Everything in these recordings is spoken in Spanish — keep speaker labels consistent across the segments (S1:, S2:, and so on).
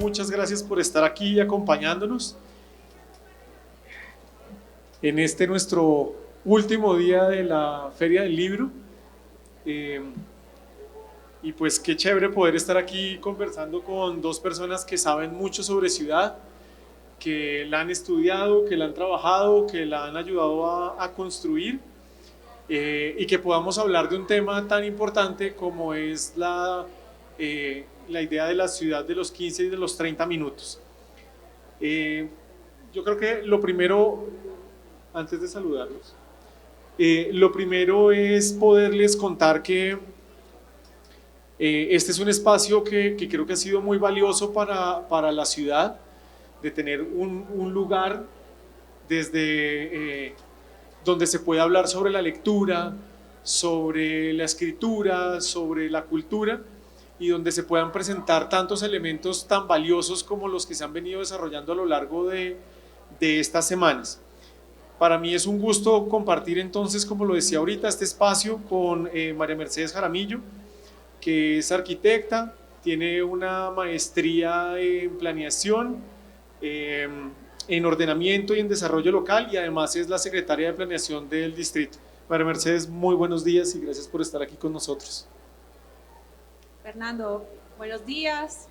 S1: muchas gracias por estar aquí y acompañándonos en este nuestro último día de la Feria del Libro. Y pues qué chévere poder estar aquí conversando con dos personas que saben mucho sobre ciudad, que la han estudiado, que la han trabajado, que la han ayudado a construir, y que podamos hablar de un tema tan importante como es la idea de la ciudad de los 15 y de los 30 minutos. Yo creo que lo primero, antes de saludarlos, lo primero es poderles contar que este es un espacio que creo que ha sido muy valioso para la ciudad, de tener un lugar desde donde se puede hablar sobre la lectura, sobre la escritura, sobre la cultura, y donde se puedan presentar tantos elementos tan valiosos como los que se han venido desarrollando a lo largo de estas semanas. Para mí es un gusto compartir entonces, como lo decía ahorita, este espacio con María Mercedes Jaramillo, que es arquitecta, tiene una maestría en planeación, en ordenamiento y en desarrollo local, y además es la secretaria de planeación del distrito. María Mercedes, muy buenos días y gracias por estar aquí con nosotros.
S2: Fernando, buenos días.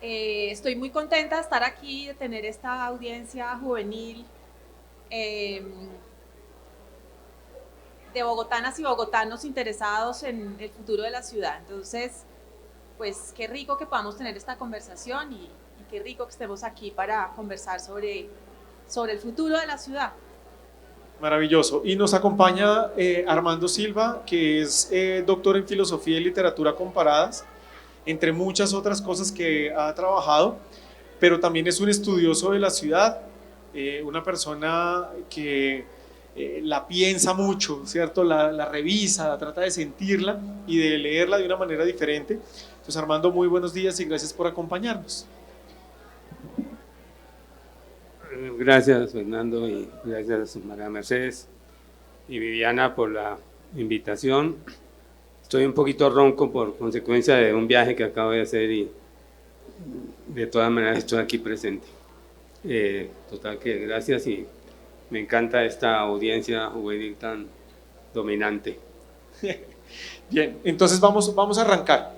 S2: Estoy muy contenta de estar aquí, de tener esta audiencia juvenil de bogotanas y bogotanos interesados en el futuro de la ciudad. Entonces, pues qué rico que podamos tener esta conversación y qué rico que estemos aquí para conversar sobre el futuro de la ciudad.
S1: Maravilloso. Y nos acompaña Armando Silva, que es doctor en Filosofía y Literatura Comparadas, entre muchas otras cosas que ha trabajado, pero también es un estudioso de la ciudad, una persona que la piensa mucho, ¿cierto? La revisa, trata de sentirla y de leerla de una manera diferente. Entonces, Armando, muy buenos días y gracias por acompañarnos.
S3: Gracias, Fernando, y gracias, María Mercedes y Viviana, por la invitación. Estoy un poquito ronco por consecuencia de un viaje que acabo de hacer y de todas maneras estoy aquí presente. Total que gracias, y me encanta esta audiencia juvenil tan dominante.
S1: Bien, entonces vamos a arrancar.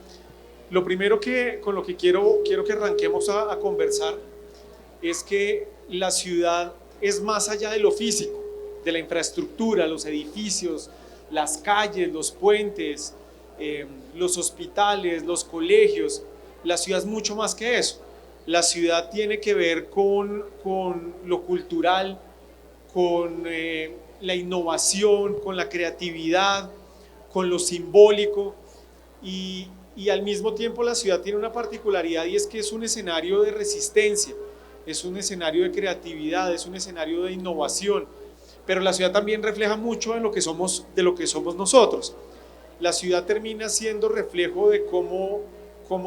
S1: Lo primero con lo que quiero que arranquemos a conversar es que la ciudad es más allá de lo físico, de la infraestructura, los edificios, las calles, los puentes, los hospitales, los colegios. La ciudad es mucho más que eso. La ciudad tiene que ver con lo cultural, con la innovación, con la creatividad, con lo simbólico, y al mismo tiempo la ciudad tiene una particularidad, y es que es un escenario de resistencia, es un escenario de creatividad, es un escenario de innovación, pero la ciudad también refleja mucho de lo que somos nosotros. La ciudad termina siendo reflejo de cómo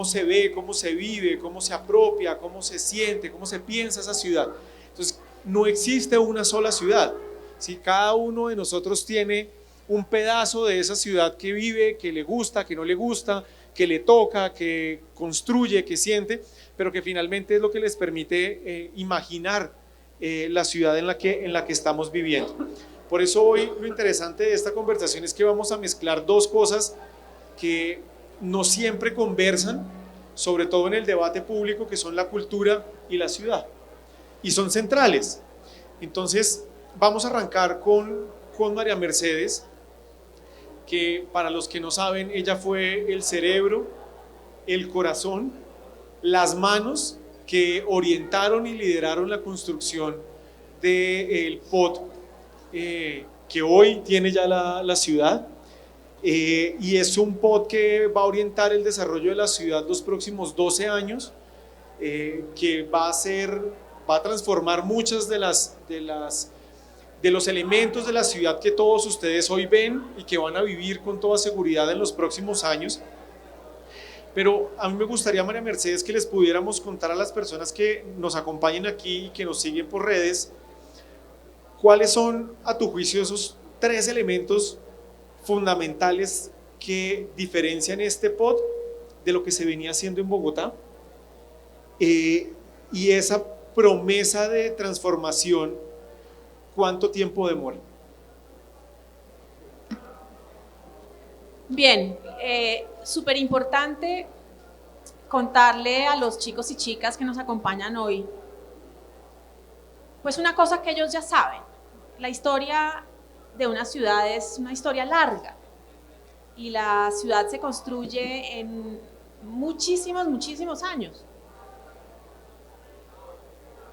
S1: se ve, cómo se vive, cómo se apropia, cómo se siente, cómo se piensa esa ciudad. Entonces, no existe una sola ciudad. ¿Sí? Cada uno de nosotros tiene un pedazo de esa ciudad que vive, que le gusta, que no le gusta, que le toca, que construye, que siente, pero que finalmente es lo que les permite imaginar la ciudad en la que estamos viviendo. Por eso hoy lo interesante de esta conversación es que vamos a mezclar dos cosas que no siempre conversan, sobre todo en el debate público, que son la cultura y la ciudad, y son centrales. Entonces vamos a arrancar con María Mercedes, que para los que no saben, ella fue el cerebro, el corazón, las manos que orientaron y lideraron la construcción del POT que hoy tiene ya la ciudad, y es un POT que va a orientar el desarrollo de la ciudad los próximos 12 años, que va a transformar muchas de los elementos de la ciudad que todos ustedes hoy ven y que van a vivir con toda seguridad en los próximos años. Pero a mí me gustaría, María Mercedes, que les pudiéramos contar a las personas que nos acompañan aquí y que nos siguen por redes, cuáles son, a tu juicio, esos tres elementos fundamentales que diferencian este POT de lo que se venía haciendo en Bogotá. Y esa promesa de transformación, ¿cuánto tiempo demora?
S2: Bien, súper importante contarle a los chicos y chicas que nos acompañan hoy, pues una cosa que ellos ya saben. La historia de una ciudad es una historia larga y la ciudad se construye en muchísimos años.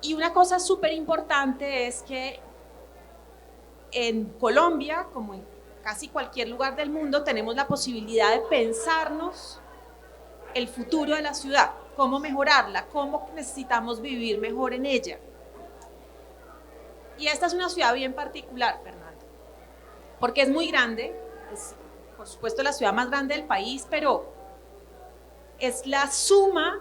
S2: Y una cosa súper importante es que en Colombia, como en casi cualquier lugar del mundo, tenemos la posibilidad de pensarnos el futuro de la ciudad, cómo mejorarla, cómo necesitamos vivir mejor en ella. Y esta es una ciudad bien particular, Fernando, porque es muy grande, es por supuesto la ciudad más grande del país, pero es la suma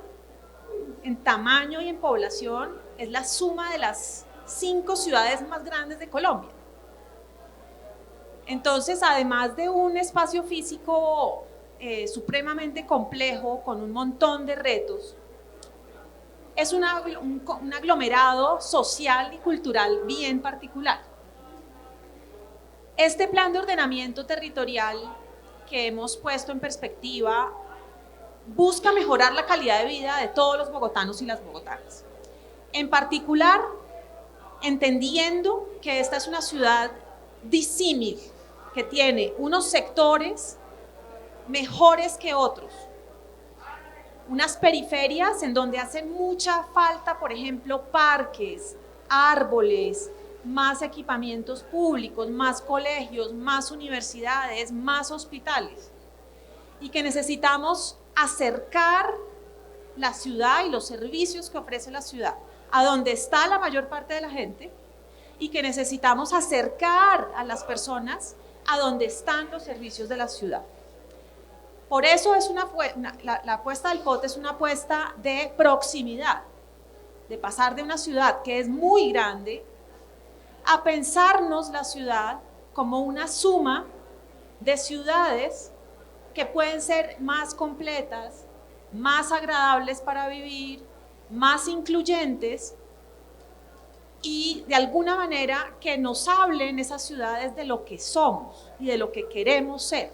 S2: en tamaño y en población, es la suma de las 5 ciudades más grandes de Colombia. Entonces, además de un espacio físico supremamente complejo, con un montón de retos, es un aglomerado social y cultural bien particular. Este plan de ordenamiento territorial que hemos puesto en perspectiva busca mejorar la calidad de vida de todos los bogotanos y las bogotanas. En particular, entendiendo que esta es una ciudad disímil, que tiene unos sectores mejores que otros, unas periferias en donde hacen mucha falta, por ejemplo, parques, árboles, más equipamientos públicos, más colegios, más universidades, más hospitales, y que necesitamos acercar la ciudad y los servicios que ofrece la ciudad a donde está la mayor parte de la gente, y que necesitamos acercar a las personas a donde están los servicios de la ciudad. Por eso es la apuesta del POT es una apuesta de proximidad, de pasar de una ciudad que es muy grande a pensarnos la ciudad como una suma de ciudades que pueden ser más completas, más agradables para vivir, más incluyentes, y de alguna manera que nos hablen esas ciudades de lo que somos y de lo que queremos ser.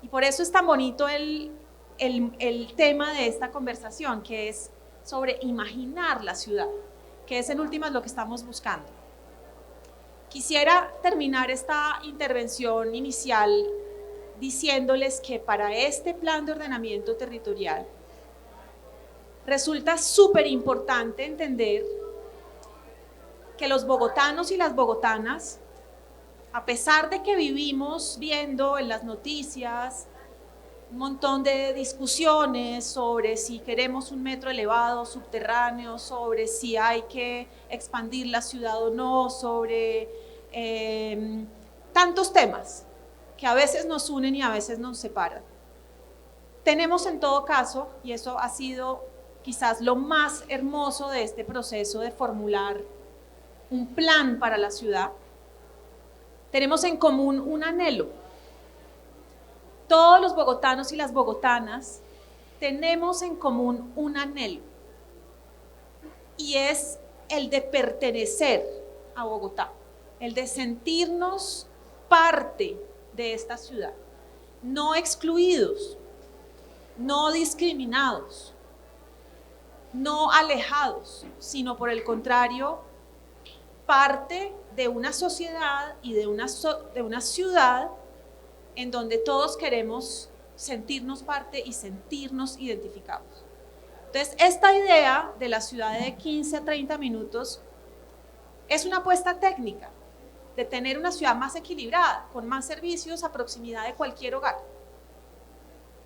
S2: Y por eso es tan bonito el tema de esta conversación, que es sobre imaginar la ciudad, que es en últimas lo que estamos buscando. Quisiera terminar esta intervención inicial diciéndoles que para este plan de ordenamiento territorial resulta súper importante entender que los bogotanos y las bogotanas, a pesar de que vivimos viendo en las noticias un montón de discusiones sobre si queremos un metro elevado, subterráneo, sobre si hay que expandir la ciudad o no, sobre tantos temas que a veces nos unen y a veces nos separan. Tenemos en todo caso, y eso ha sido quizás lo más hermoso de este proceso de formular un plan para la ciudad, tenemos en común un anhelo. Todos los bogotanos y las bogotanas tenemos en común un anhelo, y es el de pertenecer a Bogotá, el de sentirnos parte de esta ciudad, no excluidos, no discriminados, no alejados, sino por el contrario, parte de una sociedad y de una ciudad en donde todos queremos sentirnos parte y sentirnos identificados. Entonces, esta idea de la ciudad de 15 a 30 minutos es una apuesta técnica de tener una ciudad más equilibrada, con más servicios a proximidad de cualquier hogar.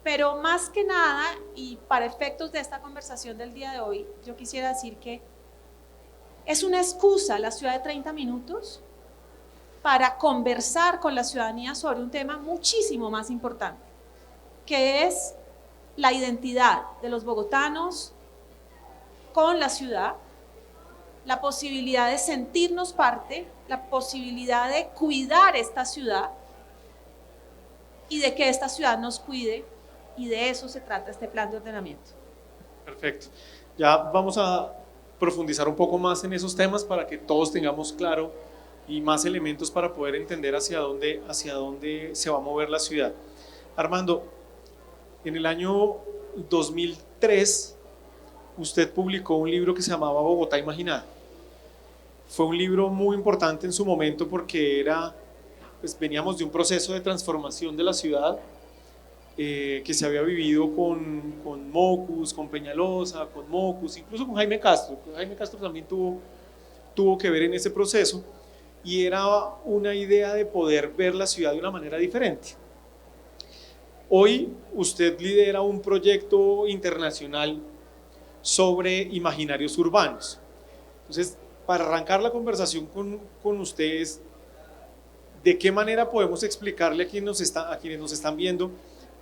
S2: Pero más que nada, y para efectos de esta conversación del día de hoy, yo quisiera decir que es una excusa la ciudad de 30 minutos para conversar con la ciudadanía sobre un tema muchísimo más importante, que es la identidad de los bogotanos con la ciudad, la posibilidad de sentirnos parte, la posibilidad de cuidar esta ciudad y de que esta ciudad nos cuide, y de eso se trata este plan de ordenamiento.
S1: Perfecto. Ya vamos a profundizar un poco más en esos temas para que todos tengamos claro y más elementos para poder entender hacia dónde se va a mover la ciudad. Armando, en el año 2003 usted publicó un libro que se llamaba Bogotá Imaginada. Fue un libro muy importante en su momento porque pues veníamos de un proceso de transformación de la ciudad que se había vivido con Mocus, con Peñalosa, con Mocus, incluso con Jaime Castro. Jaime Castro también tuvo que ver en ese proceso y era una idea de poder ver la ciudad de una manera diferente. Hoy usted lidera un proyecto internacional sobre imaginarios urbanos. Entonces, para arrancar la conversación con ustedes, ¿de qué manera podemos explicarle a quienes nos están viendo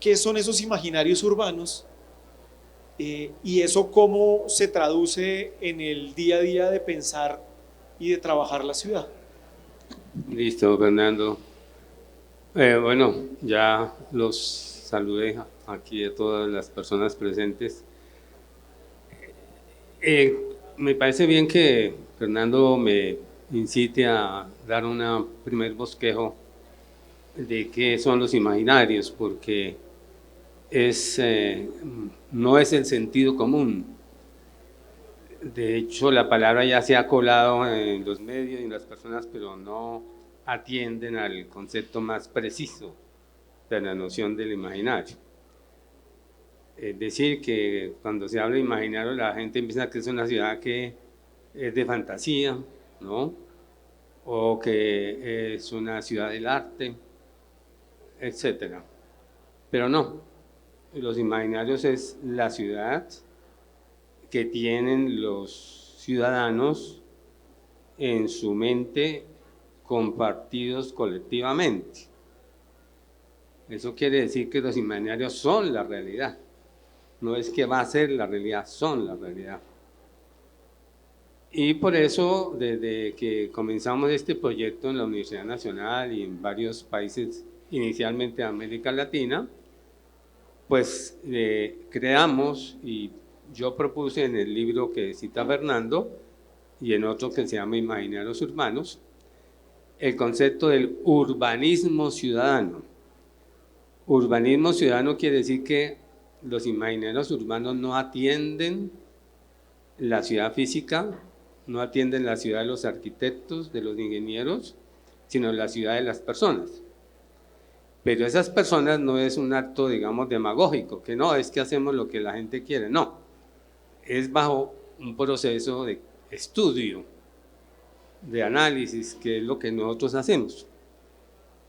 S1: qué son esos imaginarios urbanos y eso cómo se traduce en el día a día de pensar y de trabajar la ciudad?
S3: Listo, Fernando. Bueno, ya los saludé aquí a todas las personas presentes. Me parece bien que Fernando me incite a dar un primer bosquejo de qué son los imaginarios, porque no es el sentido común. De hecho, la palabra ya se ha colado en los medios y en las personas, pero no atienden al concepto más preciso de la noción del imaginario. Es decir, que cuando se habla de imaginario, la gente empieza a creer que es una ciudad que es de fantasía, ¿no? O que es una ciudad del arte, etcétera. Pero no, los imaginarios es la ciudad que tienen los ciudadanos en su mente compartidos colectivamente. Eso quiere decir que los imaginarios son la realidad. No es que va a ser la realidad, son la realidad. Y por eso, desde que comenzamos este proyecto en la Universidad Nacional y en varios países, inicialmente de América Latina, pues creamos, y yo propuse en el libro que cita Fernando y en otro que se llama Imaginarios Urbanos, el concepto del urbanismo ciudadano. Urbanismo ciudadano quiere decir que los imaginarios urbanos no atienden la ciudad física, no atienden la ciudad de los arquitectos, de los ingenieros, sino la ciudad de las personas. Pero esas personas no es un acto, digamos, demagógico, que no, es que hacemos lo que la gente quiere, no. Es bajo un proceso de estudio, de análisis, que es lo que nosotros hacemos.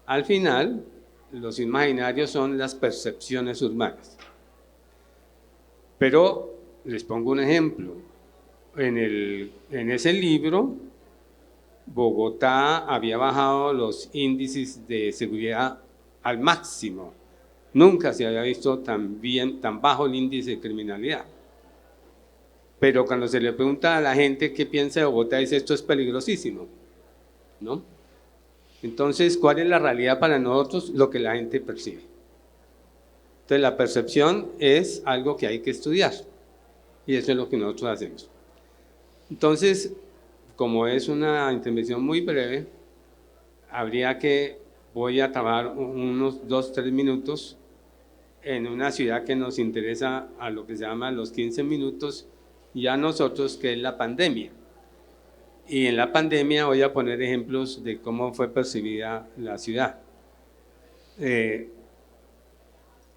S3: Al final, los imaginarios son las percepciones urbanas. Pero les pongo un ejemplo. En ese libro, Bogotá había bajado los índices de seguridad al máximo. Nunca se había visto tan bajo el índice de criminalidad. Pero cuando se le pregunta a la gente qué piensa de Bogotá, dice esto es peligrosísimo, ¿no? Entonces, ¿cuál es la realidad para nosotros? Lo que la gente percibe. Entonces, la percepción es algo que hay que estudiar y eso es lo que nosotros hacemos. Entonces, como es una intervención muy breve, voy a trabajar unos 2-3 minutos en una ciudad que nos interesa a lo que se llama los 15 minutos y a nosotros, que es la pandemia. Y en la pandemia voy a poner ejemplos de cómo fue percibida la ciudad.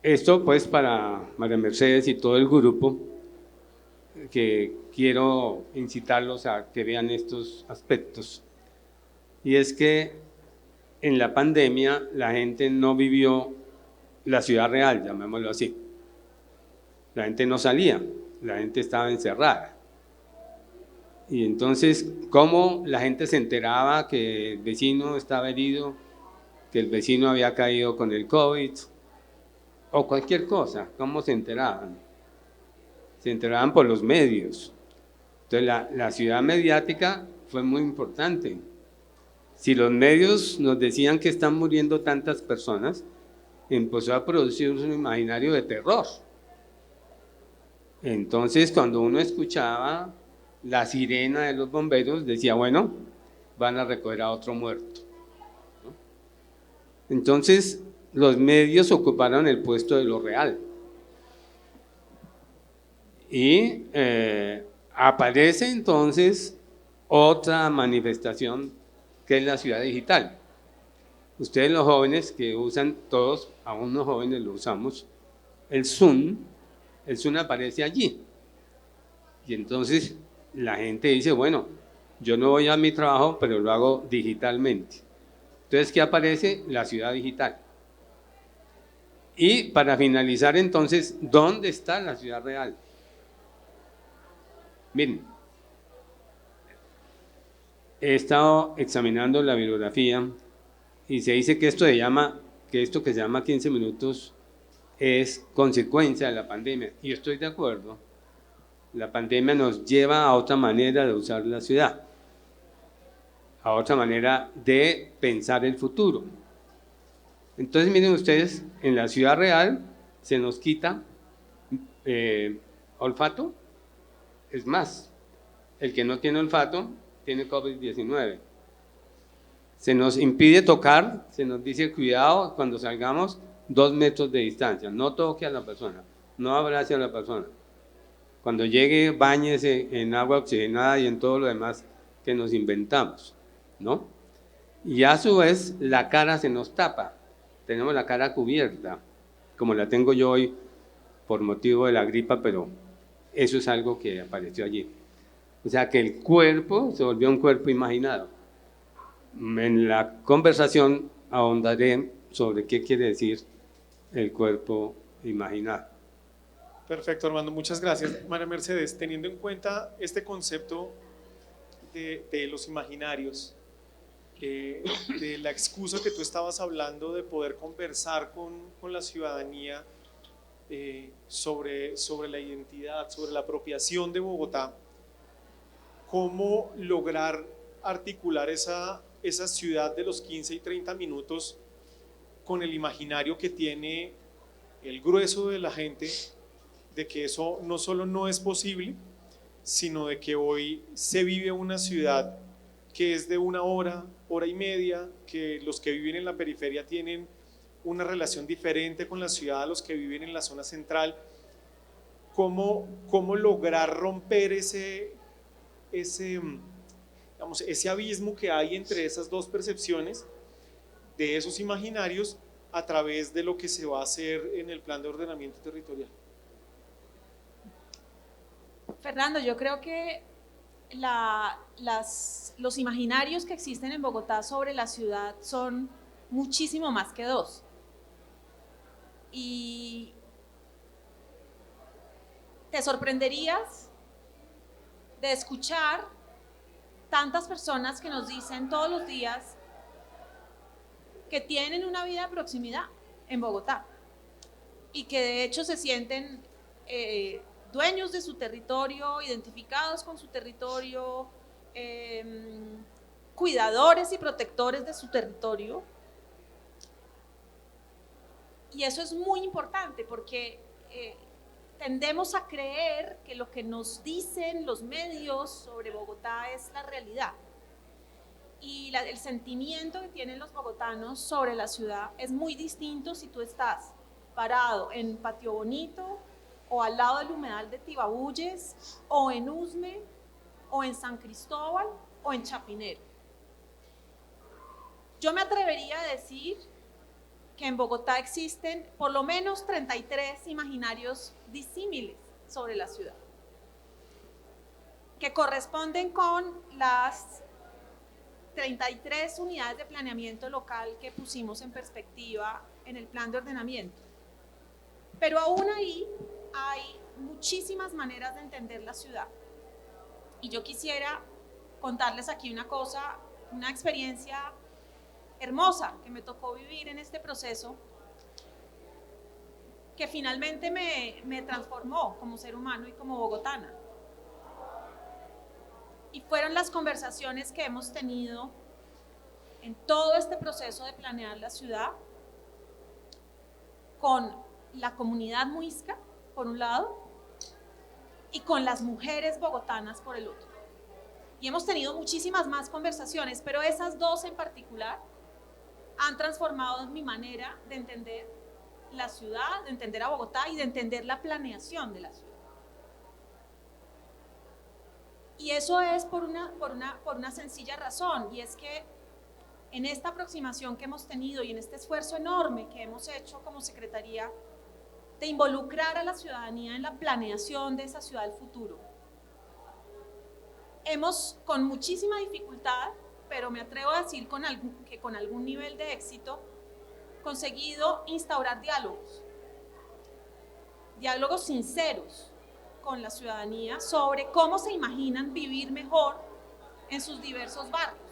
S3: Esto pues para María Mercedes y todo el grupo, que quiero incitarlos a que vean estos aspectos. Y es que en la pandemia la gente no vivió la ciudad real, llamémoslo así. La gente no salía, la gente estaba encerrada. Y entonces, ¿cómo la gente se enteraba que el vecino estaba herido, que el vecino había caído con el COVID o cualquier cosa? ¿Cómo se enteraban? Se enteraban por los medios. Entonces, la ciudad mediática fue muy importante. Si los medios nos decían que están muriendo tantas personas, empezó a producir un imaginario de terror. Entonces, cuando uno escuchaba la sirena de los bomberos, decía, bueno, van a recoger a otro muerto. Entonces, los medios ocuparon el puesto de lo real. Y aparece entonces otra manifestación que es la ciudad digital. Ustedes los jóvenes que usan, todos, aún los jóvenes lo usamos, el Zoom aparece allí. Y entonces la gente dice, bueno, yo no voy a mi trabajo, pero lo hago digitalmente. Entonces, ¿qué aparece? La ciudad digital. Y para finalizar entonces, ¿dónde está la ciudad real? Miren, he estado examinando la bibliografía y se dice que esto que se llama 15 minutos es consecuencia de la pandemia. Y yo estoy de acuerdo. La pandemia nos lleva a otra manera de usar la ciudad, a otra manera de pensar el futuro. Entonces, miren ustedes, en la ciudad real se nos quita olfato. Es más, el que no tiene olfato tiene COVID-19. Se nos impide tocar, se nos dice cuidado cuando salgamos 2 metros de distancia, no toque a la persona, no abrace a la persona. Cuando llegue, báñese en agua oxigenada y en todo lo demás que nos inventamos, ¿no? Y a su vez, la cara se nos tapa, tenemos la cara cubierta, como la tengo yo hoy por motivo de la gripa, pero eso es algo que apareció allí. O sea que el cuerpo se volvió un cuerpo imaginado. En la conversación ahondaré sobre qué quiere decir el cuerpo imaginado.
S1: Perfecto, Armando, muchas gracias. María Mercedes, teniendo en cuenta este concepto de los imaginarios, de la excusa que tú estabas hablando de poder conversar con la ciudadanía sobre la identidad, sobre la apropiación de Bogotá, ¿cómo lograr articular esa ciudad de los 15 y 30 minutos con el imaginario que tiene el grueso de la gente, de que eso no solo no es posible, sino de que hoy se vive una ciudad que es de 1 hora, hora y media, que los que viven en la periferia tienen una relación diferente con la ciudad a los que viven en la zona central? ¿Cómo lograr romper ese abismo que hay entre esas dos percepciones de esos imaginarios a través de lo que se va a hacer en el plan de ordenamiento territorial?
S2: Fernando, yo creo que los imaginarios que existen en Bogotá sobre la ciudad son muchísimo más que 2. Y te sorprenderías de escuchar tantas personas que nos dicen todos los días que tienen una vida de proximidad en Bogotá y que de hecho se sienten dueños de su territorio, identificados con su territorio, cuidadores y protectores de su territorio. Y eso es muy importante porque tendemos a creer que lo que nos dicen los medios sobre Bogotá es la realidad. Y el sentimiento que tienen los bogotanos sobre la ciudad es muy distinto si tú estás parado en Patio Bonito, o al lado del humedal de Tibabuyes, o en Usme, o en San Cristóbal, o en Chapinero. Yo me atrevería a decir que en Bogotá existen por lo menos 33 imaginarios disímiles sobre la ciudad, que corresponden con las 33 unidades de planeamiento local que pusimos en perspectiva en el plan de ordenamiento. Pero aún ahí hay muchísimas maneras de entender la ciudad. Y yo quisiera contarles aquí una cosa, una experiencia hermosa que me tocó vivir en este proceso, que finalmente me transformó como ser humano y como bogotana. Y fueron las conversaciones que hemos tenido en todo este proceso de planear la ciudad con la comunidad muisca, por un lado, y con las mujeres bogotanas por el otro. Y hemos tenido muchísimas más conversaciones, pero esas dos en particular han transformado mi manera de entender la ciudad, de entender a Bogotá y de entender la planeación de la ciudad. Y eso es por una sencilla razón, y es que en esta aproximación que hemos tenido y en este esfuerzo enorme que hemos hecho como Secretaría de involucrar a la ciudadanía en la planeación de esa ciudad del futuro, hemos con muchísima dificultad, pero me atrevo a decir que con algún nivel de éxito, conseguido instaurar diálogos sinceros con la ciudadanía sobre cómo se imaginan vivir mejor en sus diversos barrios.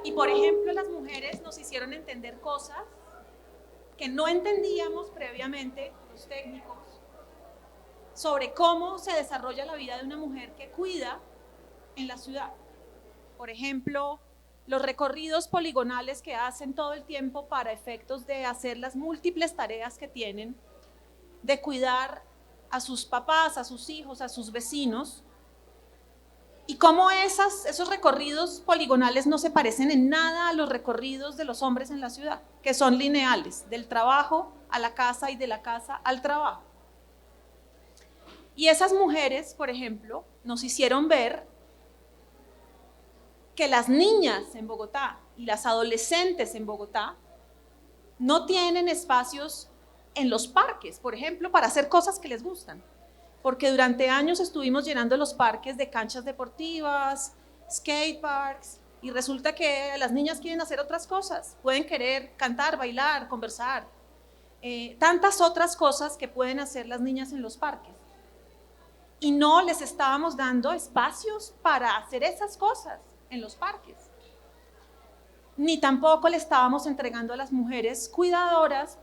S2: Y por ejemplo, las mujeres nos hicieron entender cosas que no entendíamos previamente, los técnicos, sobre cómo se desarrolla la vida de una mujer que cuida en la ciudad. Por ejemplo, los recorridos poligonales que hacen todo el tiempo para efectos de hacer las múltiples tareas que tienen, de cuidar a sus papás, a sus hijos, a sus vecinos, y cómo esos recorridos poligonales no se parecen en nada a los recorridos de los hombres en la ciudad, que son lineales, del trabajo a la casa y de la casa al trabajo. Y esas mujeres, por ejemplo, nos hicieron ver que las niñas en Bogotá y las adolescentes en Bogotá no tienen espacios en los parques, por ejemplo, para hacer cosas que les gustan. Porque durante años estuvimos llenando los parques de canchas deportivas, skate parks, y resulta que las niñas quieren hacer otras cosas, pueden querer cantar, bailar, conversar, tantas otras cosas que pueden hacer las niñas en los parques. Y no les estábamos dando espacios para hacer esas cosas en los parques. Ni tampoco le estábamos entregando a las mujeres cuidadoras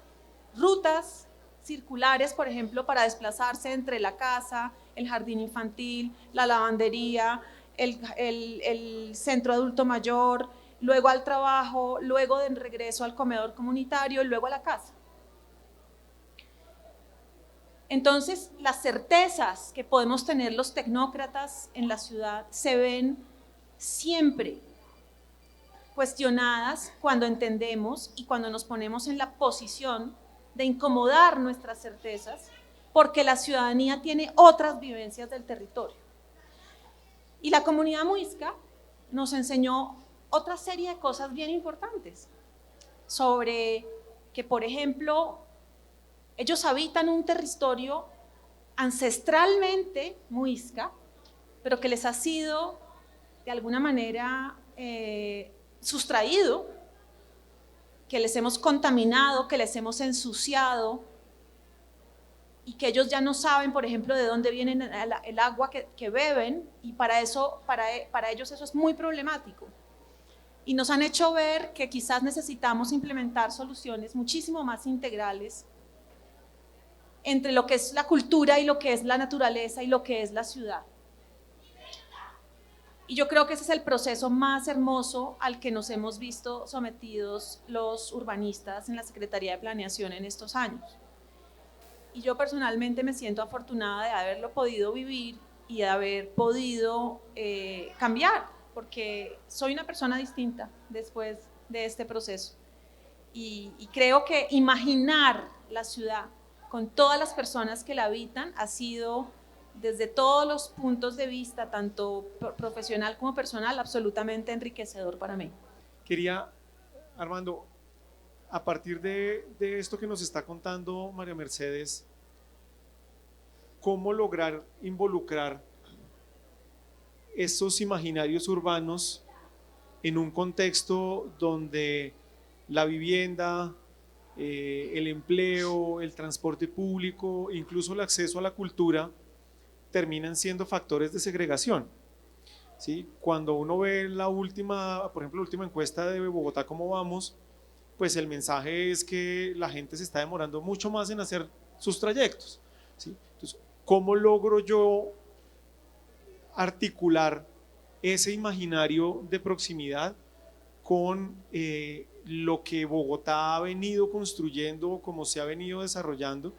S2: rutas circulares, por ejemplo, para desplazarse entre la casa, el jardín infantil, la lavandería, el centro adulto mayor, luego al trabajo, luego de regreso al comedor comunitario y luego a la casa. Entonces, las certezas que podemos tener los tecnócratas en la ciudad se ven siempre cuestionadas cuando entendemos y cuando nos ponemos en la posición de incomodar nuestras certezas, porque la ciudadanía tiene otras vivencias del territorio. Y la comunidad muisca nos enseñó otra serie de cosas bien importantes, sobre que, por ejemplo, ellos habitan un territorio ancestralmente muisca, pero que les ha sido de alguna manera sustraído, que les hemos contaminado, que les hemos ensuciado, y que ellos ya no saben, por ejemplo, de dónde viene el agua que beben, y para ellos eso es muy problemático. Y nos han hecho ver que quizás necesitamos implementar soluciones muchísimo más integrales entre lo que es la cultura y lo que es la naturaleza y lo que es la ciudad. Y yo creo que ese es el proceso más hermoso al que nos hemos visto sometidos los urbanistas en la Secretaría de Planeación en estos años. Y yo personalmente me siento afortunada de haberlo podido vivir y de haber podido cambiar, porque soy una persona distinta después de este proceso. Y creo que imaginar la ciudad con todas las personas que la habitan ha sido, desde todos los puntos de vista, tanto profesional como personal, absolutamente enriquecedor para mí.
S1: Quería, Armando, a partir de esto que nos está contando María Mercedes, ¿cómo lograr involucrar esos imaginarios urbanos en un contexto donde la vivienda, el empleo, el transporte público, incluso el acceso a la cultura, terminan siendo factores de segregación? ¿Sí? Cuando uno ve por ejemplo, la última encuesta de Bogotá, ¿cómo vamos?, pues el mensaje es que la gente se está demorando mucho más en hacer sus trayectos, ¿sí? Entonces, ¿cómo logro yo articular ese imaginario de proximidad con lo que Bogotá ha venido construyendo, cómo se ha venido desarrollando,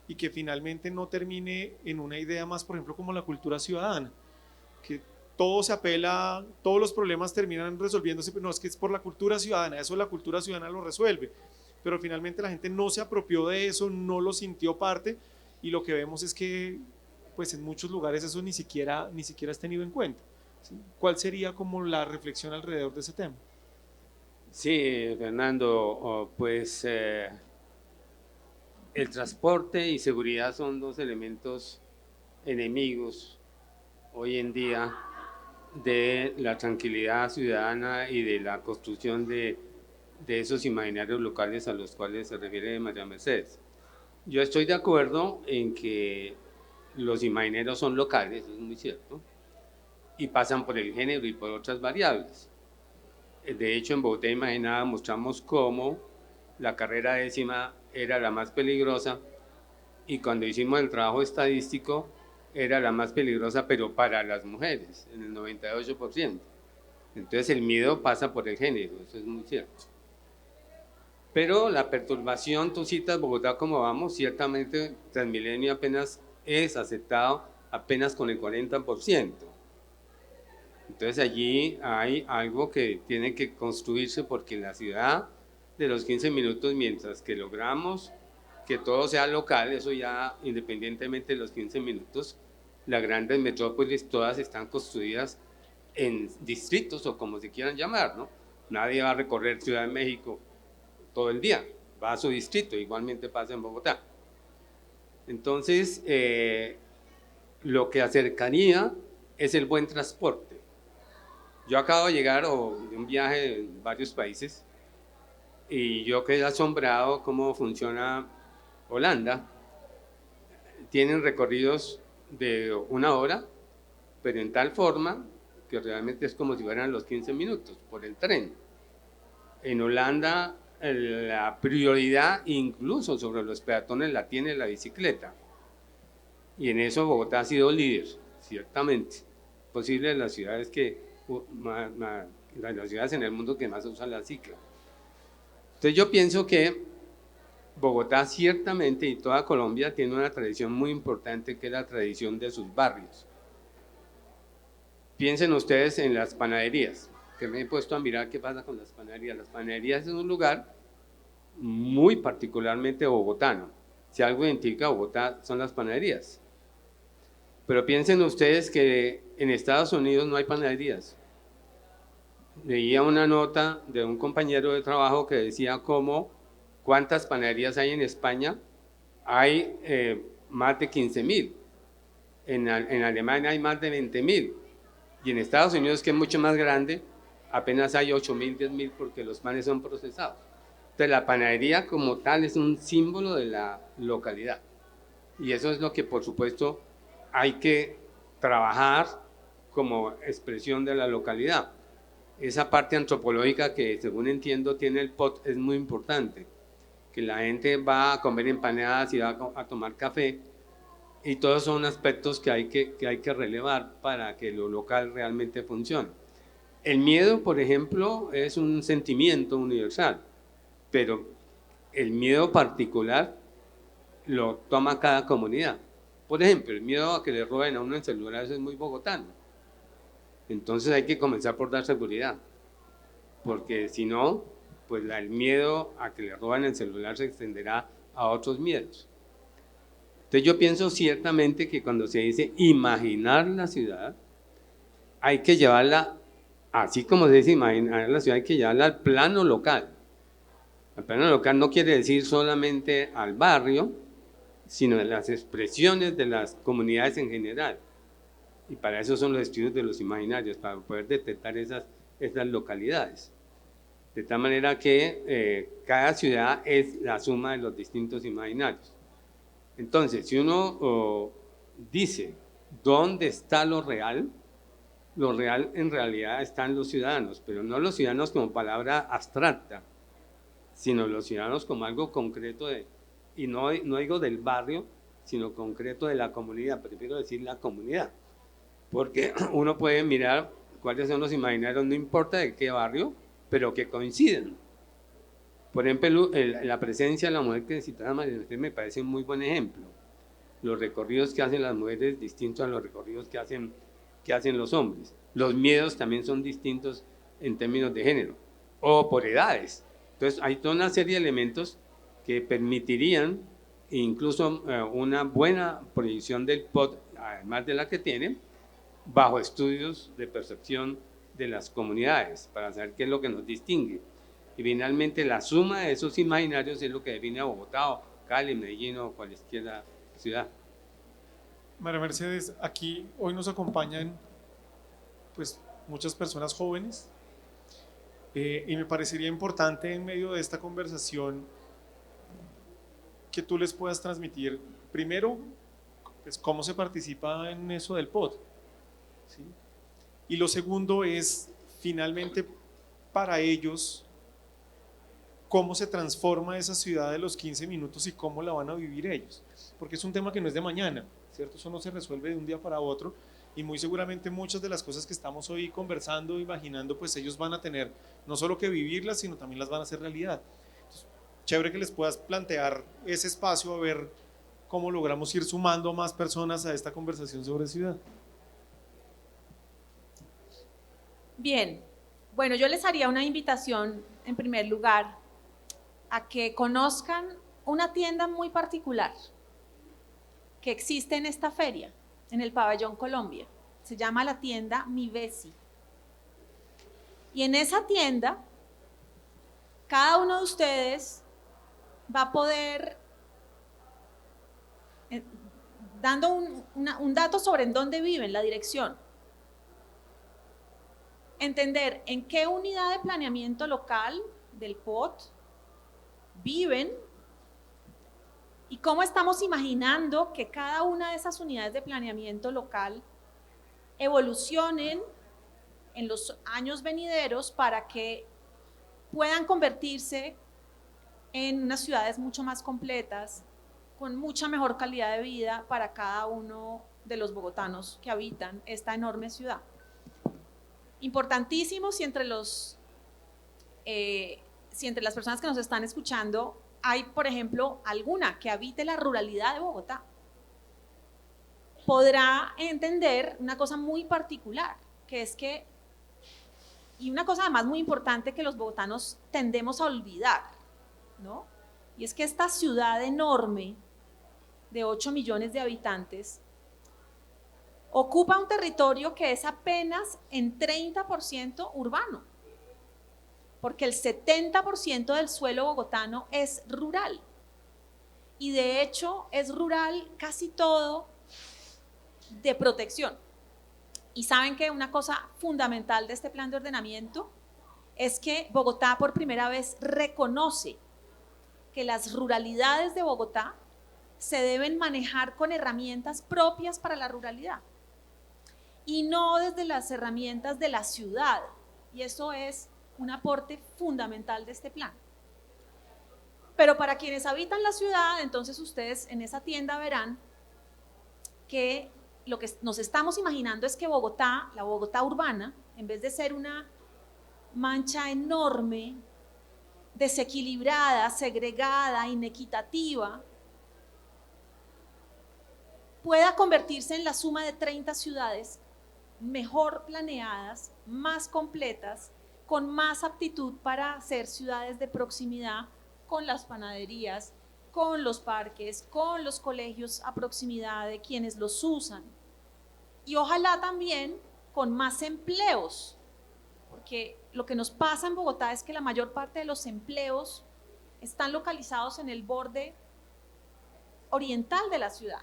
S1: y que finalmente no termine en una idea más, por ejemplo, como la cultura ciudadana, que todo se apela, todos los problemas terminan resolviéndose, pero no, es que es por la cultura ciudadana, eso la cultura ciudadana lo resuelve, pero finalmente la gente no se apropió de eso, no lo sintió parte, y lo que vemos es que pues en muchos lugares eso ni siquiera es tenido en cuenta, ¿sí? ¿Cuál sería como la reflexión alrededor de ese tema?
S3: Sí, Fernando, pues el transporte y seguridad son dos elementos enemigos hoy en día de la tranquilidad ciudadana y de la construcción de esos imaginarios locales a los cuales se refiere María Mercedes. Yo estoy de acuerdo en que los imaginarios son locales, es muy cierto, y pasan por el género y por otras variables. De hecho, en Bogotá Imaginada mostramos cómo la carrera décima era la más peligrosa y cuando hicimos el trabajo estadístico era la más peligrosa, pero para las mujeres, en el 98%. Entonces el miedo pasa por el género, eso es muy cierto. Pero la perturbación, tú citas Bogotá como vamos, ciertamente Transmilenio apenas es aceptado apenas con el 40%. Entonces allí hay algo que tiene que construirse porque la ciudad de los 15 minutos, mientras que logramos que todo sea local, eso ya independientemente de los 15 minutos, las grandes metrópolis todas están construidas en distritos o como se quieran llamar, ¿no? Nadie va a recorrer Ciudad de México todo el día, va a su distrito, igualmente pasa en Bogotá. Entonces, lo que acercaría es el buen transporte. Yo acabo de llegar de un viaje en varios países y yo quedé asombrado cómo funciona Holanda. Tienen recorridos de 1 hora, pero en tal forma que realmente es como si fueran los 15 minutos por el tren. En Holanda la prioridad incluso sobre los peatones la tiene la bicicleta. Y en eso Bogotá ha sido líder, ciertamente. Posible de las ciudades las ciudades en el mundo que más usan la cicla. Entonces yo pienso que Bogotá ciertamente y toda Colombia tiene una tradición muy importante que es la tradición de sus barrios. Piensen ustedes en las panaderías, que me he puesto a mirar qué pasa con las panaderías. Las panaderías es un lugar muy particularmente bogotano. Si algo identifica a Bogotá son las panaderías. Pero piensen ustedes que en Estados Unidos no hay panaderías. Leía una nota de un compañero de trabajo que decía cuántas panaderías hay en España. Hay más de 15.000. En Alemania hay más de 20.000. Y en Estados Unidos, que es mucho más grande, apenas hay 8.000, 10.000 porque los panes son procesados. Entonces la panadería como tal es un símbolo de la localidad. Y eso es lo que por supuesto hay que trabajar como expresión de la localidad. Esa parte antropológica que según entiendo tiene el POT es muy importante, que la gente va a comer empanadas y va a tomar café, y todos son aspectos que hay que relevar para que lo local realmente funcione. El miedo, por ejemplo, es un sentimiento universal, pero el miedo particular lo toma cada comunidad. Por ejemplo, el miedo a que le roben a uno el celular es muy bogotano. Entonces hay que comenzar por dar seguridad, porque si no, pues el miedo a que le roben el celular se extenderá a otros miedos. Entonces yo pienso ciertamente que cuando se dice imaginar la ciudad, hay que llevarla, así como se dice imaginar la ciudad, hay que llevarla al plano local. El plano local no quiere decir solamente al barrio, sino de las expresiones de las comunidades en general. Y para eso son los estudios de los imaginarios, para poder detectar esas localidades. De tal manera que cada ciudad es la suma de los distintos imaginarios. Entonces, si uno dice dónde está lo real en realidad está en los ciudadanos, pero no los ciudadanos como palabra abstracta, sino los ciudadanos como algo concreto y no digo del barrio, sino concreto de la comunidad, prefiero decir la comunidad, porque uno puede mirar cuáles son los imaginarios, no importa de qué barrio, pero que coinciden. Por ejemplo, la presencia de la mujer que citada María Mercedes me parece un muy buen ejemplo. Los recorridos que hacen las mujeres distintos a los recorridos que hacen los hombres. Los miedos también son distintos en términos de género o por edades. Entonces hay toda una serie de elementos que permitirían incluso una buena proyección del POT, además de la que tiene, bajo estudios de percepción de las comunidades, para saber qué es lo que nos distingue. Y finalmente la suma de esos imaginarios es lo que define a Bogotá, o Cali, Medellín o cualquier ciudad.
S1: María Mercedes, aquí hoy nos acompañan pues muchas personas jóvenes y me parecería importante en medio de esta conversación que tú les puedas transmitir primero pues, cómo se participa en eso del POT, ¿sí? Y lo segundo es finalmente para ellos cómo se transforma esa ciudad de los 15 minutos y cómo la van a vivir ellos, porque es un tema que no es de mañana, ¿cierto? Eso no se resuelve de un día para otro y muy seguramente muchas de las cosas que estamos hoy conversando, imaginando, pues ellos van a tener no solo que vivirlas, sino también las van a hacer realidad. Entonces, chévere que les puedas plantear ese espacio a ver cómo logramos ir sumando a más personas a esta conversación sobre ciudad.
S2: Bien, bueno, yo les haría una invitación en primer lugar a que conozcan una tienda muy particular que existe en esta feria, en el Pabellón Colombia. Se llama la tienda Mi Vesi. Y en esa tienda, cada uno de ustedes va a poder, dando un dato sobre en dónde viven, la dirección, entender en qué unidad de planeamiento local del POT viven y cómo estamos imaginando que cada una de esas unidades de planeamiento local evolucionen en los años venideros para que puedan convertirse en unas ciudades mucho más completas, con mucha mejor calidad de vida para cada uno de los bogotanos que habitan esta enorme ciudad. Importantísimo si entre las personas que nos están escuchando hay, por ejemplo, alguna que habite la ruralidad de Bogotá, podrá entender una cosa muy particular, que es que, y una cosa además muy importante que los bogotanos tendemos a olvidar, ¿no? Y es que esta ciudad enorme de 8 millones de habitantes ocupa un territorio que es apenas en 30% urbano, porque el 70% del suelo bogotano es rural, y de hecho es rural casi todo de protección. Y saben que una cosa fundamental de este plan de ordenamiento es que Bogotá por primera vez reconoce que las ruralidades de Bogotá se deben manejar con herramientas propias para la ruralidad y no desde las herramientas de la ciudad, y eso es un aporte fundamental de este plan. Pero para quienes habitan la ciudad, entonces ustedes en esa tienda verán que lo que nos estamos imaginando es que Bogotá, la Bogotá urbana, en vez de ser una mancha enorme, desequilibrada, segregada, inequitativa, pueda convertirse en la suma de 30 ciudades mejor planeadas, más completas, con más aptitud para ser ciudades de proximidad, con las panaderías, con los parques, con los colegios a proximidad de quienes los usan, y ojalá también con más empleos, porque lo que nos pasa en Bogotá es que la mayor parte de los empleos están localizados en el borde oriental de la ciudad,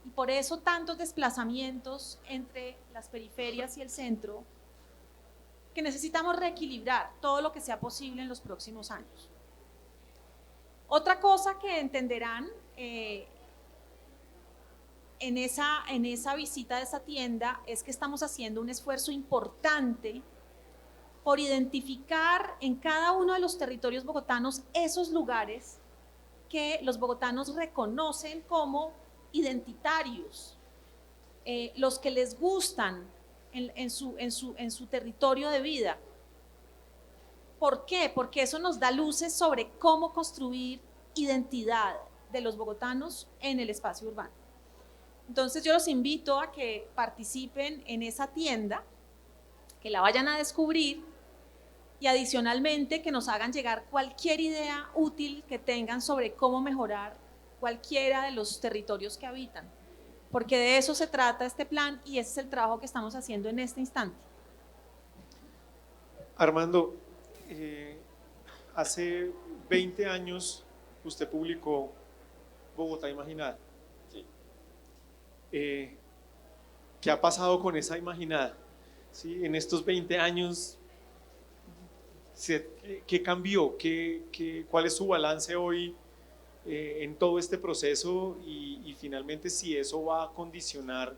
S2: y por eso tantos desplazamientos entre las periferias y el centro, que necesitamos reequilibrar todo lo que sea posible en los próximos años. Otra cosa que entenderán en esa visita de esa tienda es que estamos haciendo un esfuerzo importante por identificar en cada uno de los territorios bogotanos esos lugares que los bogotanos reconocen como identitarios, los que les gustan en su territorio de vida. ¿Por qué? Porque eso nos da luces sobre cómo construir identidad de los bogotanos en el espacio urbano. Entonces yo los invito a que participen en esa tienda, que la vayan a descubrir y adicionalmente que nos hagan llegar cualquier idea útil que tengan sobre cómo mejorar cualquiera de los territorios que habitan, porque de eso se trata este plan y ese es el trabajo que estamos haciendo en este instante.
S1: Armando, hace 20 años usted publicó Bogotá Imaginada.
S4: Sí.
S1: ¿Qué ha pasado con esa imaginada? ¿Sí? En estos 20 años, ¿qué cambió? ¿Cuál es su balance hoy en todo este proceso? Y finalmente, si eso va a condicionar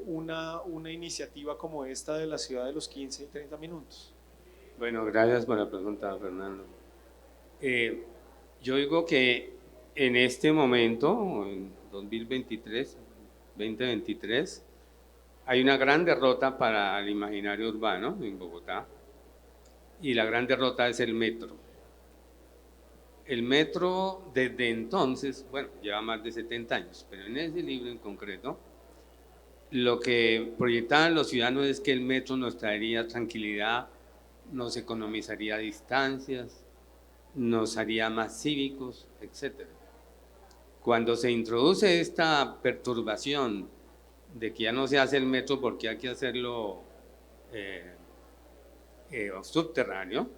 S1: una iniciativa como esta de la ciudad de los 15 y 30 minutos.
S3: Bueno, gracias por la pregunta, Fernando. Yo digo que en este momento, en 2023, hay una gran derrota para el imaginario urbano en Bogotá, y la gran derrota es el metro. El metro desde entonces, bueno, lleva más de 70 años, pero en ese libro en concreto, lo que proyectaban los ciudadanos es que el metro nos traería tranquilidad, nos economizaría distancias, nos haría más cívicos, etc. Cuando se introduce esta perturbación de que ya no se hace el metro porque hay que hacerlo subterráneo,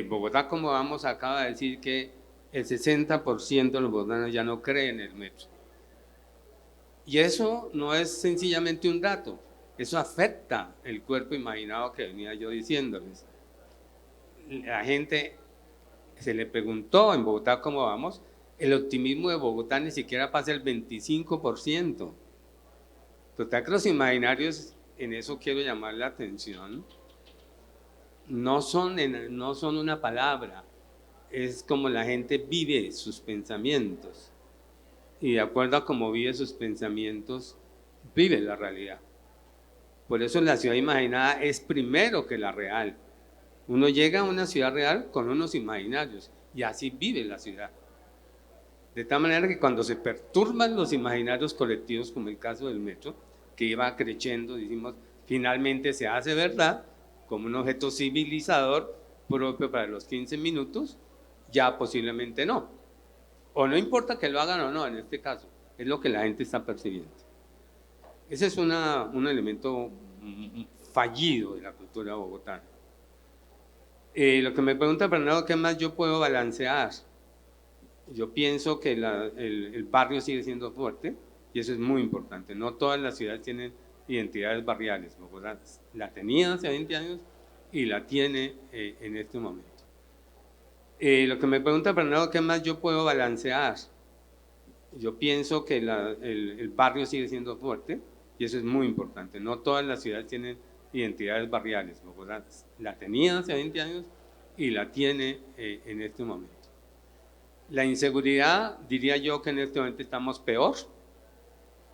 S3: Bogotá, como vamos, acaba de decir que el 60% de los bogotanos ya no creen en el metro. Y eso no es sencillamente un dato, eso afecta el cuerpo imaginado que venía yo diciéndoles. La gente se le preguntó en Bogotá cómo vamos, el optimismo de Bogotá ni siquiera pasa el 25%. Total que los imaginarios, en eso quiero llamar la atención, no son una palabra, es como la gente vive sus pensamientos. Y de acuerdo a cómo vive sus pensamientos, vive la realidad. Por eso la ciudad imaginada es primero que la real. Uno llega a una ciudad real con unos imaginarios y así vive la ciudad. De tal manera que cuando se perturban los imaginarios colectivos, como el caso del metro, que iba creciendo, decimos, finalmente se hace verdad como un objeto civilizador propio para los 15 minutos, ya posiblemente no. O no importa que lo hagan o no, en este caso, es lo que la gente está percibiendo. Ese es un elemento fallido de la cultura bogotana. Lo que me pregunta Fernando, ¿qué más yo puedo balancear? Yo pienso que el barrio sigue siendo fuerte y eso es muy importante. No todas las ciudades tienen identidades barriales. Bogotá la tenía hace 20 años y la tiene en este momento. Lo que me pregunta Fernando, ¿qué más yo puedo balancear? Yo pienso que el barrio sigue siendo fuerte y eso es muy importante. No todas las ciudades tienen identidades barriales. Bogotá la tenía hace 20 años y la tiene en este momento. La inseguridad, diría yo que en este momento estamos peor,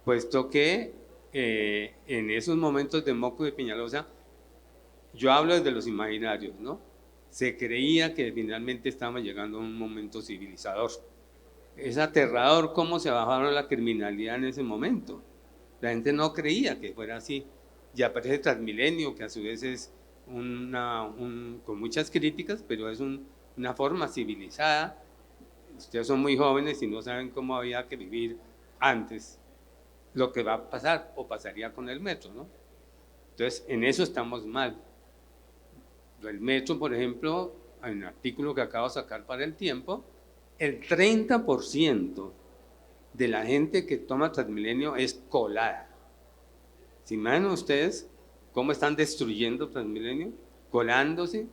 S3: puesto que en esos momentos de Moco y de Peñalosa, yo hablo desde los imaginarios, ¿no? Se creía que finalmente estábamos llegando a un momento civilizador. Es aterrador cómo se bajaron la criminalidad en ese momento. La gente no creía que fuera así. Y aparece Transmilenio, que a su vez es con muchas críticas, pero es una forma civilizada. Ustedes son muy jóvenes y no saben cómo había que vivir antes lo que va a pasar o pasaría con el metro, ¿no? Entonces, en eso estamos mal. El metro, por ejemplo, en un artículo que acabo de sacar para El Tiempo, el 30% de la gente que toma Transmilenio es colada. ¿Se imaginan ustedes cómo están destruyendo Transmilenio? Colándose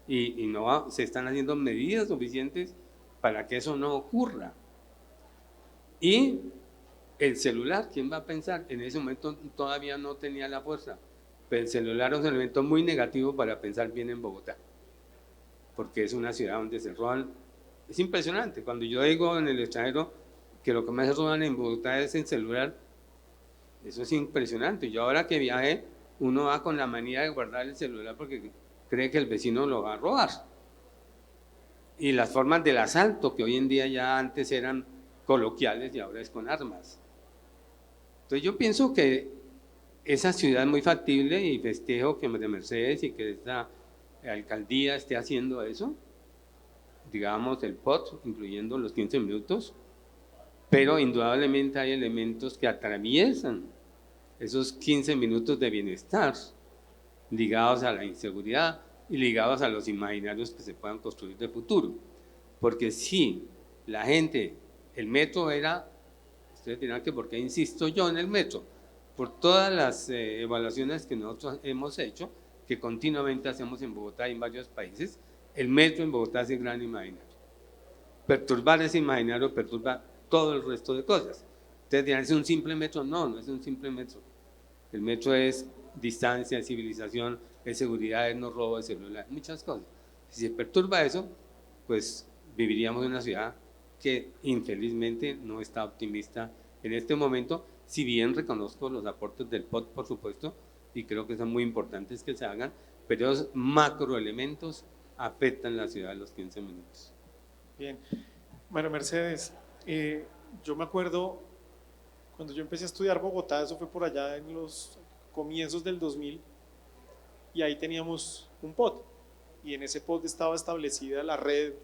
S3: y no se están haciendo medidas suficientes para que eso no ocurra. Y el celular, ¿quién va a pensar? En ese momento todavía no tenía la fuerza. Pero el celular es un elemento muy negativo para pensar bien en Bogotá, porque es una ciudad donde se roban. Es impresionante, cuando yo digo en el extranjero que lo que más se roban en Bogotá es el celular, eso es impresionante. Yo ahora que viajé, uno va con la manía de guardar el celular porque cree que el vecino lo va a robar. Y las formas del asalto, que hoy en día ya antes eran coloquiales y ahora es con armas. Entonces yo pienso que esa ciudad es muy factible y festejo que de Mercedes y que esta alcaldía esté haciendo eso, digamos el POT, incluyendo los 15 minutos, pero indudablemente hay elementos que atraviesan esos 15 minutos de bienestar ligados a la inseguridad y ligados a los imaginarios que se puedan construir de futuro. Porque si la gente, el metro era, ustedes dirán que por qué insisto yo en el metro, por todas las evaluaciones que nosotros hemos hecho, que continuamente hacemos en Bogotá y en varios países, el metro en Bogotá es el gran imaginario. Perturbar ese imaginario perturba todo el resto de cosas. Ustedes dirán, ¿es un simple metro? No, no es un simple metro. El metro es distancia, es civilización, es seguridad, es no robo de celular, muchas cosas. Si se perturba eso, pues viviríamos en una ciudad que infelizmente no está optimista en este momento, si bien reconozco los aportes del POT, por supuesto, y creo que son muy importantes que se hagan, pero esos macroelementos afectan la ciudad de los 15 minutos.
S1: Bien, María Mercedes, yo me acuerdo cuando yo empecé a estudiar Bogotá, eso fue por allá en los comienzos del 2000, y ahí teníamos un POT, y en ese POT estaba establecida la red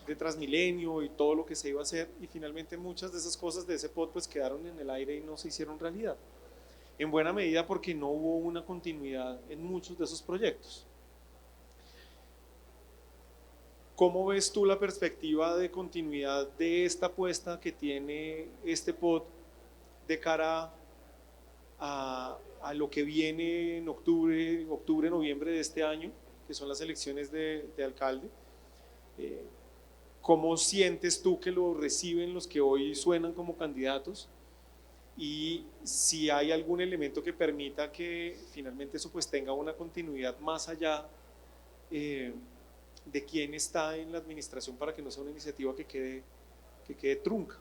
S1: de Transmilenio y todo lo que se iba a hacer, y finalmente muchas de esas cosas de ese POT pues quedaron en el aire y no se hicieron realidad, en buena medida porque no hubo una continuidad en muchos de esos proyectos. ¿Cómo ves tú la perspectiva de continuidad de esta apuesta que tiene este POT de cara a lo que viene en octubre, noviembre de este año, que son las elecciones de alcalde? ¿Cómo sientes tú que lo reciben los que hoy suenan como candidatos? Y si hay algún elemento que permita que finalmente eso pues tenga una continuidad más allá de quién está en la administración, para que no sea una iniciativa que quede trunca.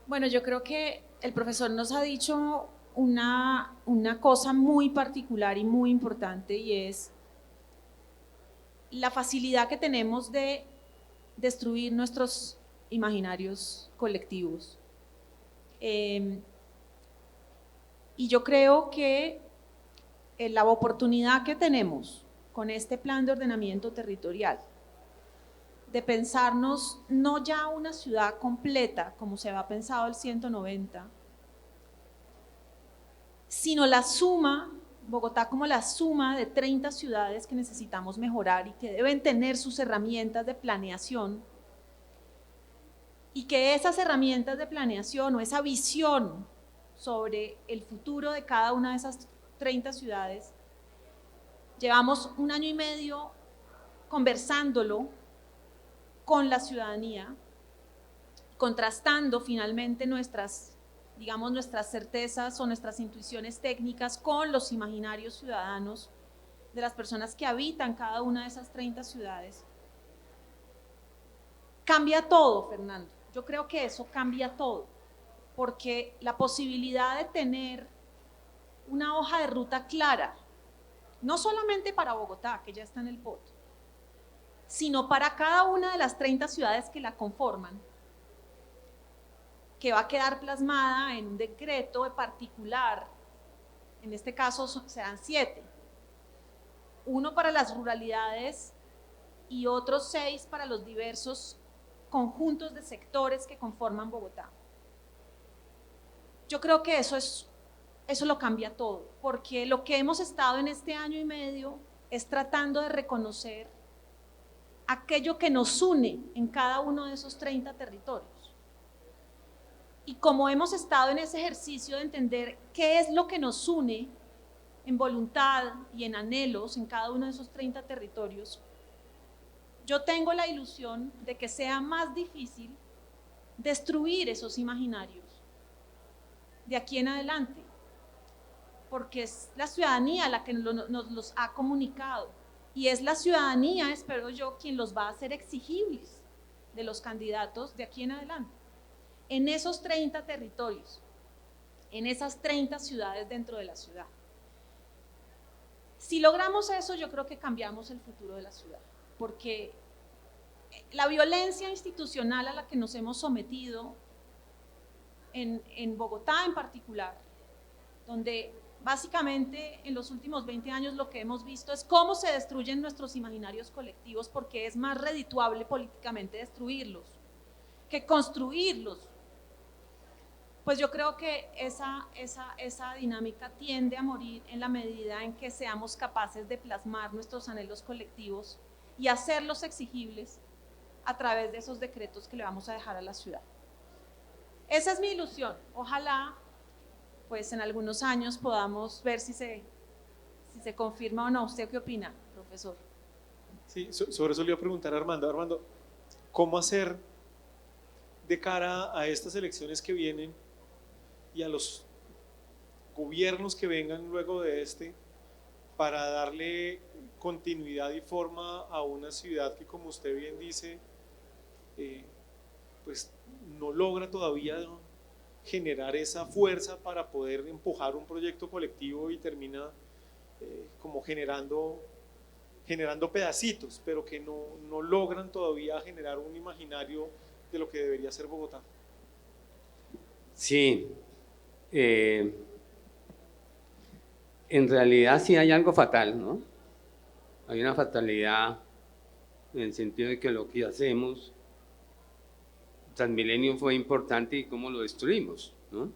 S2: Bueno, yo creo que el profesor nos ha dicho una cosa muy particular y muy importante, y es la facilidad que tenemos de destruir nuestros imaginarios colectivos. Y yo creo que la oportunidad que tenemos con este plan de ordenamiento territorial de pensarnos no ya una ciudad completa como se había pensado el 190, sino la suma, Bogotá como la suma de 30 ciudades que necesitamos mejorar y que deben tener sus herramientas de planeación, y que esas herramientas de planeación o esa visión sobre el futuro de cada una de esas 30 ciudades, llevamos 1 año y medio conversándolo con la ciudadanía, contrastando finalmente nuestras certezas o nuestras intuiciones técnicas con los imaginarios ciudadanos de las personas que habitan cada una de esas 30 ciudades. Cambia todo, Fernando. Yo creo que eso cambia todo, porque la posibilidad de tener una hoja de ruta clara, no solamente para Bogotá, que ya está en el POT, sino para cada una de las 30 ciudades que la conforman, que va a quedar plasmada en un decreto particular. En este caso serán 7, uno para las ruralidades y otros 6 para los diversos conjuntos de sectores que conforman Bogotá. Yo creo que eso lo cambia todo, porque lo que hemos estado en este 1 año y medio es tratando de reconocer aquello que nos une en cada uno de esos 30 territorios. Y como hemos estado en ese ejercicio de entender qué es lo que nos une en voluntad y en anhelos en cada uno de esos 30 territorios, yo tengo la ilusión de que sea más difícil destruir esos imaginarios de aquí en adelante, porque es la ciudadanía la que nos los ha comunicado, y es la ciudadanía, espero yo, quien los va a hacer exigibles de los candidatos de aquí en adelante, en esos 30 territorios, en esas 30 ciudades dentro de la ciudad. Si logramos eso, yo creo que cambiamos el futuro de la ciudad, porque la violencia institucional a la que nos hemos sometido en Bogotá en particular, donde básicamente en los últimos 20 años lo que hemos visto es cómo se destruyen nuestros imaginarios colectivos, porque es más redituable políticamente destruirlos que construirlos. Pues yo creo que esa dinámica tiende a morir en la medida en que seamos capaces de plasmar nuestros anhelos colectivos y hacerlos exigibles a través de esos decretos que le vamos a dejar a la ciudad. Esa es mi ilusión. Ojalá, pues en algunos años podamos ver si se confirma o no. ¿Usted qué opina, profesor?
S1: Sí, sobre eso le iba a preguntar a Armando. Armando, ¿cómo hacer de cara a estas elecciones que vienen y a los gobiernos que vengan luego de este, para darle continuidad y forma a una ciudad que, como usted bien dice, pues no logra todavía generar esa fuerza para poder empujar un proyecto colectivo y termina como generando pedacitos, pero que no logran todavía generar un imaginario de lo que debería ser Bogotá?
S3: Sí, en realidad sí hay algo fatal, ¿no? Hay una fatalidad en el sentido de que lo que hacemos, Transmilenio fue importante y cómo lo destruimos, ¿no?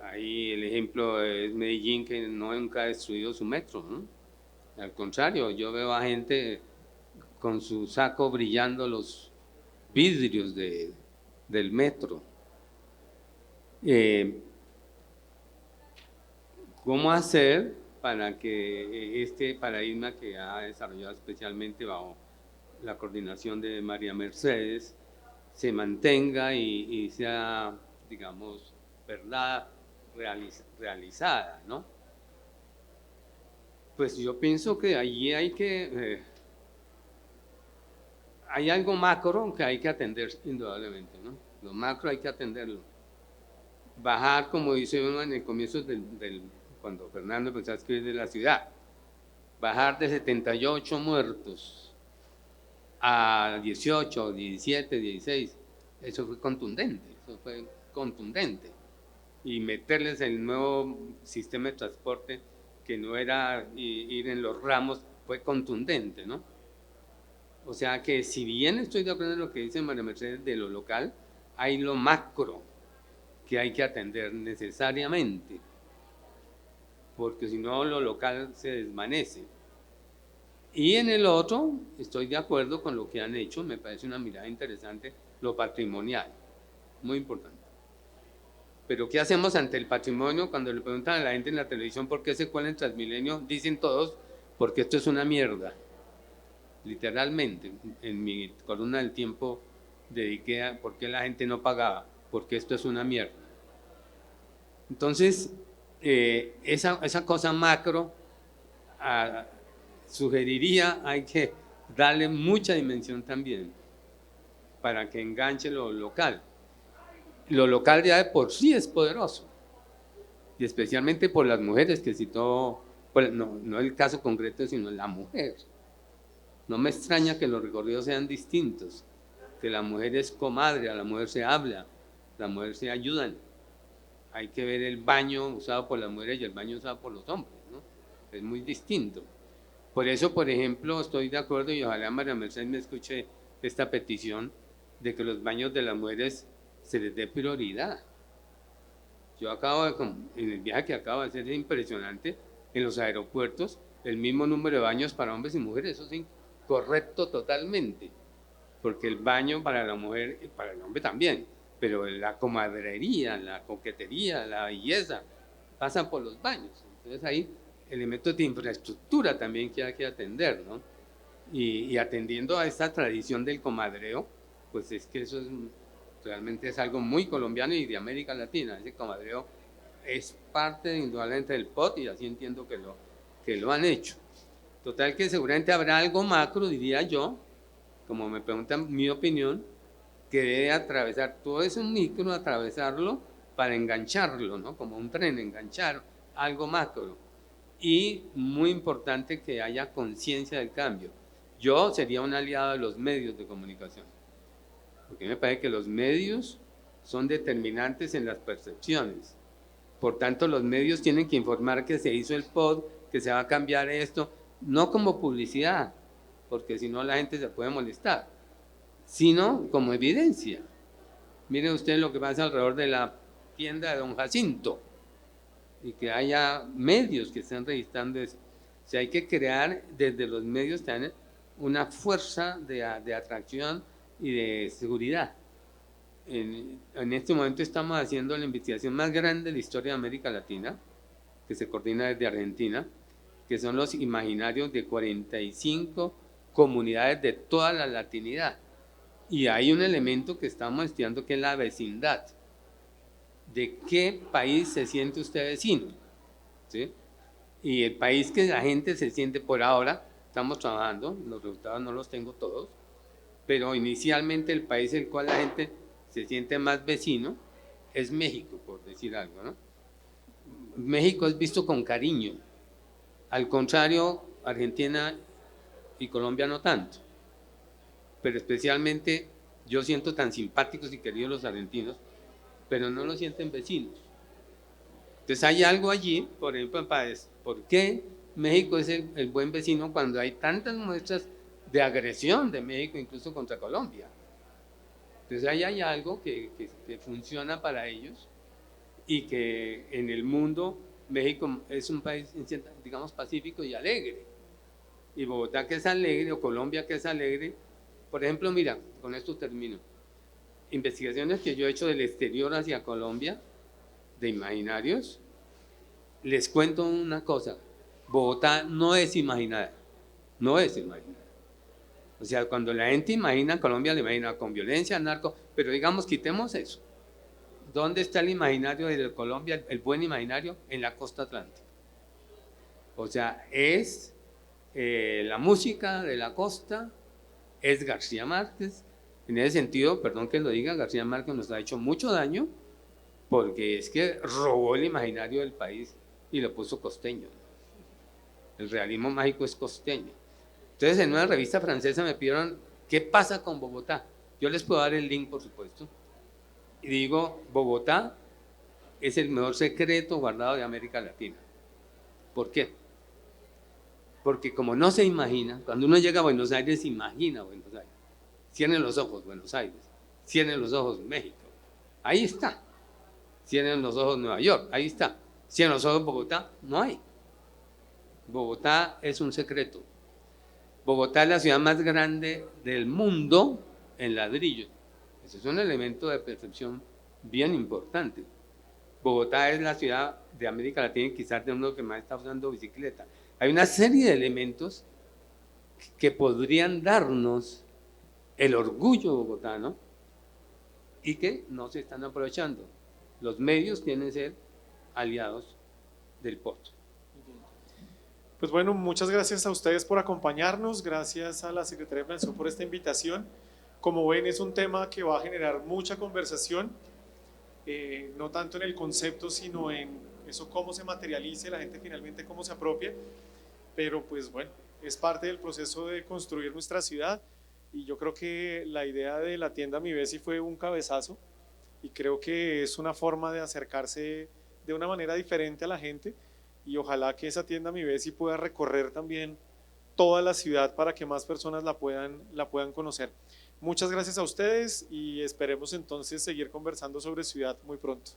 S3: Ahí el ejemplo es Medellín, que nunca ha destruido su metro, ¿no? Al contrario, yo veo a gente con su saco brillando los vidrios del metro. ¿Cómo hacer para que este paradigma que ha desarrollado especialmente bajo la coordinación de María Mercedes se mantenga y sea, digamos, verdad realizada, ¿no? Pues yo pienso que allí hay algo macro que hay que atender indudablemente, ¿no? Lo macro hay que atenderlo. Bajar, como dice uno en el comienzo cuando Fernando empezó a escribir de la ciudad, bajar de 78 muertos a 18, 17, 16, eso fue contundente. Y meterles el nuevo sistema de transporte, que no era ir en los ramos, fue contundente, ¿no? O sea que si bien estoy de acuerdo en lo que dice María Mercedes de lo local, hay lo macro que hay que atender necesariamente, porque si no lo local se desvanece. Y en el otro, estoy de acuerdo con lo que han hecho, me parece una mirada interesante, lo patrimonial, muy importante. Pero ¿qué hacemos ante el patrimonio cuando le preguntan a la gente en la televisión por qué se cuela en Transmilenio? Dicen todos, porque esto es una mierda. Literalmente, en mi columna del Tiempo dediqué a por qué la gente no pagaba, porque esto es una mierda. Entonces, esa cosa macro sugeriría, hay que darle mucha dimensión también para que enganche lo local. Lo local ya de por sí es poderoso, y especialmente por las mujeres que citó, pues no el caso concreto, sino la mujer. No me extraña que los recorridos sean distintos, que la mujer es comadre, a la mujer se habla, la mujer se ayudan. Hay que ver el baño usado por las mujeres y el baño usado por los hombres, ¿no? Es muy distinto. Por eso, por ejemplo, estoy de acuerdo, y ojalá María Mercedes me escuche esta petición, de que los baños de las mujeres se les dé prioridad. Yo en el viaje que acabo de hacer, es impresionante, en los aeropuertos, el mismo número de baños para hombres y mujeres, eso es incorrecto totalmente, porque el baño para la mujer y para el hombre también, pero la comadrería, la coquetería, la belleza, pasan por los baños. Entonces hay elementos de infraestructura también que hay que atender, ¿no? Y atendiendo a esta tradición del comadreo, pues es que eso realmente es algo muy colombiano y de América Latina. Ese comadreo es parte indudablemente del POT, y así entiendo que lo han hecho. Total que seguramente habrá algo macro, diría yo, como me preguntan mi opinión, que debe atravesar todo ese micro, atravesarlo para engancharlo, ¿no? Como un tren, enganchar algo macro. y muy importante que haya conciencia del cambio. Yo sería un aliado de los medios de comunicación, porque me parece que los medios son determinantes en las percepciones. Por tanto, los medios tienen que informar que se hizo el POD, que se va a cambiar esto, no como publicidad, porque si no la gente se puede molestar, sino como evidencia. Miren ustedes lo que pasa alrededor de la tienda de Don Jacinto, y que haya medios que estén registrando eso. O sea, hay que crear desde los medios también una fuerza de atracción y de seguridad. En este momento estamos haciendo la investigación más grande de la historia de América Latina, que se coordina desde Argentina, que son los imaginarios de 45 comunidades de toda la latinidad. Y hay un elemento que estamos estudiando que es la vecindad. ¿De qué país se siente usted vecino? ¿Sí? Y el país que la gente se siente por ahora, estamos trabajando, los resultados no los tengo todos, pero inicialmente el país el cual la gente se siente más vecino es México, por decir algo, ¿no? México es visto con cariño, al contrario, Argentina y Colombia no tanto, pero especialmente yo siento tan simpáticos y queridos los argentinos, pero no lo sienten vecinos. Entonces hay algo allí, por ejemplo, ¿por qué México es el buen vecino cuando hay tantas muestras de agresión de México incluso contra Colombia? Entonces ahí hay algo que funciona para ellos y que en el mundo México es un país, digamos, pacífico y alegre. Y Bogotá, que es alegre, o Colombia, que es alegre. Por ejemplo, mira, con esto termino. Investigaciones que yo he hecho del exterior hacia Colombia, de imaginarios, les cuento una cosa: Bogotá no es imaginaria, no es imaginaria. O sea, cuando la gente imagina Colombia, le imagina con violencia, narco, pero digamos, quitemos eso. ¿Dónde está el imaginario de Colombia, el buen imaginario? En la costa atlántica. O sea, es la música de la costa, es García Márquez. En ese sentido, perdón que lo diga, García Márquez nos ha hecho mucho daño, porque es que robó el imaginario del país y lo puso costeño. El realismo mágico es costeño. Entonces, en una revista francesa me pidieron qué pasa con Bogotá. Yo les puedo dar el link, por supuesto, y digo: Bogotá es el mejor secreto guardado de América Latina. ¿Por qué? Porque como no se imagina, cuando uno llega a Buenos Aires, se imagina Buenos Aires. Cierren los ojos Buenos Aires, cierren los ojos México, ahí está. Cierren los ojos Nueva York, ahí está. Cierren los ojos Bogotá, no hay. Bogotá es un secreto. Bogotá es la ciudad más grande del mundo en ladrillo. Ese es un elemento de percepción bien importante. Bogotá es la ciudad de América Latina y quizás de uno que más está usando bicicleta. Hay una serie de elementos que podrían darnos el orgullo bogotano y que no se están aprovechando. Los medios tienen que ser aliados del POT.
S1: Pues bueno, muchas gracias a ustedes por acompañarnos, gracias a la Secretaría de Planeación por esta invitación. Como ven, es un tema que va a generar mucha conversación, no tanto en el concepto, sino en eso, cómo se materialice, la gente finalmente cómo se apropia, pero pues bueno, es parte del proceso de construir nuestra ciudad, y yo creo que la idea de la tienda Mi Besi fue un cabezazo, y creo que es una forma de acercarse de una manera diferente a la gente, y ojalá que esa tienda Mi Besi pueda recorrer también toda la ciudad para que más personas la puedan conocer. Muchas gracias a ustedes y esperemos entonces seguir conversando sobre ciudad muy pronto.